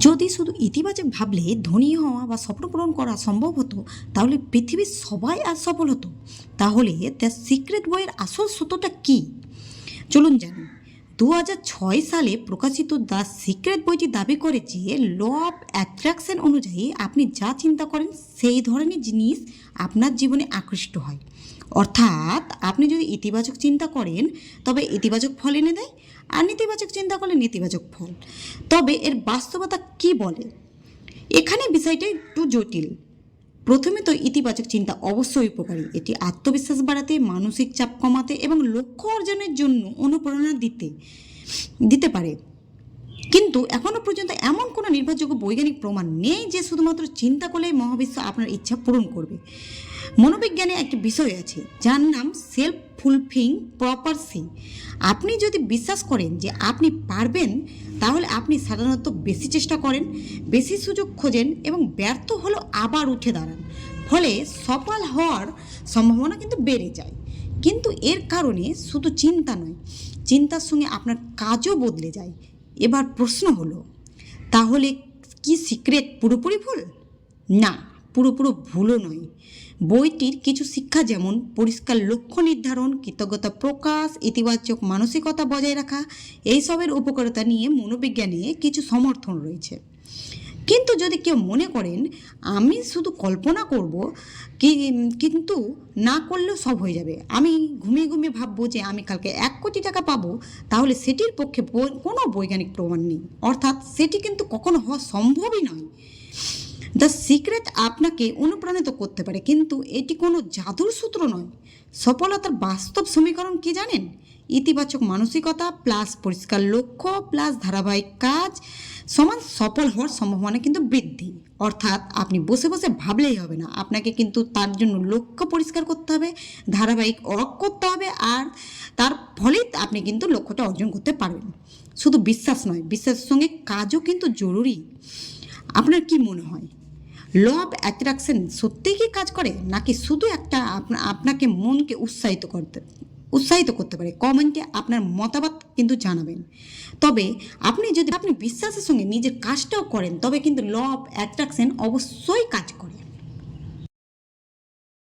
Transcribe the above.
যদি শুধু ইতিবাচক ভাবলে ধনী হওয়া বা স্বপ্ন পূরণ করা সম্ভব হতো, তাহলে পৃথিবীর সবাই আজ সফল হতো। তাহলে দ্য সিক্রেট বইয়ের আসল সত্যটা কী? চলুন জানি। 2006 সালে প্রকাশিত দ্য সিক্রেট বইটি দাবি করে যে ল অফ অ্যাট্রাকশন অনুযায়ী আপনি যা চিন্তা করেন সেই ধরনের জিনিস আপনার জীবনে আকৃষ্ট হয়। অর্থাৎ আপনি যদি ইতিবাচক চিন্তা করেন তবে ইতিবাচক ফল এনে দেয়, আর নেতিবাচক চিন্তা করলে নেতিবাচক ফল। তবে এর বাস্তবতা কী বলে? এখানে বিষয়টা একটু জটিল। প্রথমে তো ইতিবাচক চিন্তা অবশ্যই উপকারী। এটি আত্মবিশ্বাস বাড়াতে, মানসিক চাপ কমাতে এবং লক্ষ্য অর্জনের জন্য অনুপ্রেরণা দিতে পারে। কিন্তু এখনও পর্যন্ত এমন কোনো নির্ভরযোগ্য বৈজ্ঞানিক প্রমাণ নেই যে শুধুমাত্র চিন্তা করলেই মহাবিশ্ব আপনার ইচ্ছা পূরণ করবে। মনোবিজ্ঞানে একটি বিষয় আছে যার নাম সেলফ ফুলফিলিং প্রপার্সি। আপনি যদি বিশ্বাস করেন যে আপনি পারবেন, তাহলে আপনি সাধারণত বেশি চেষ্টা করেন, বেশি সুযোগ খোঁজেন এবং ব্যর্থ হলেও আবার উঠে দাঁড়ান। ফলে সফল হওয়ার সম্ভাবনা কিন্তু বেড়ে যায়। কিন্তু এর কারণে শুধু চিন্তা নয়, চিন্তার সঙ্গে আপনার কাজও বদলে যায়। এবার প্রশ্ন হলো, তাহলে কি সিক্রেট পুরোপুরি ভুল? না, পুরোপুরি ভুলও নয়। বইটির কিছু শিক্ষা, যেমন পরিষ্কার লক্ষ্য নির্ধারণ, কৃতজ্ঞতা প্রকাশ, ইতিবাচক মানসিকতা বজায় রাখা, এইসবের উপকারিতা নিয়ে মনোবিজ্ঞানে কিছু সমর্থন রয়েছে। কিন্তু যদি কেউ মনে করেন আমি শুধু কল্পনা করব, কিন্তু না করলেও সব হয়ে যাবে, আমি ঘুমিয়ে ঘুমিয়ে ভাববো যে আমি কালকে 1 কোটি টাকা পাবো, তাহলে সেটির পক্ষে কোনো বৈজ্ঞানিক প্রমাণ নেই। অর্থাৎ সেটি কিন্তু কখনো হওয়া সম্ভবই নয়। দ্য সিক্রেট আপনাকে অনুপ্রাণিত করতে পারে, কিন্তু এটি কোনো জাদুর সূত্র নয়। সফলতার বাস্তব সমীকরণ কি জানেন? ইতিবাচক মানসিকতা প্লাস পরিষ্কার লক্ষ্য প্লাস ধারাবাহিক কাজ সমান সফল হওয়ার সম্ভাবনা কিন্তু বৃদ্ধি। অর্থাৎ আপনি বসে বসে ভাবলেই হবে না, আপনাকে কিন্তু তার জন্য লক্ষ্য পরিষ্কার করতে হবে, ধারাবাহিক ওয়ার্ক করতে হবে, আর তার ফলেই আপনি কিন্তু লক্ষ্যটা অর্জন করতে পারবেন। শুধু বিশ্বাস নয়, বিশ্বাসের সঙ্গে কাজও কিন্তু জরুরি। আপনার কি মনে হয়, ল অফ অ্যাট্রাকশন সত্যিই কি কাজ করে, নাকি শুধু একটা আপনাকে মনকে উৎসাহিত করতে পারে? কমেন্টে আপনার মতামত কিন্তু জানাবেন। তবে আপনি বিশ্বাসের সঙ্গে নিজের কাজটাও করেন, তবে কিন্তু ল অফ অ্যাট্রাকশন অবশ্যই কাজ করে।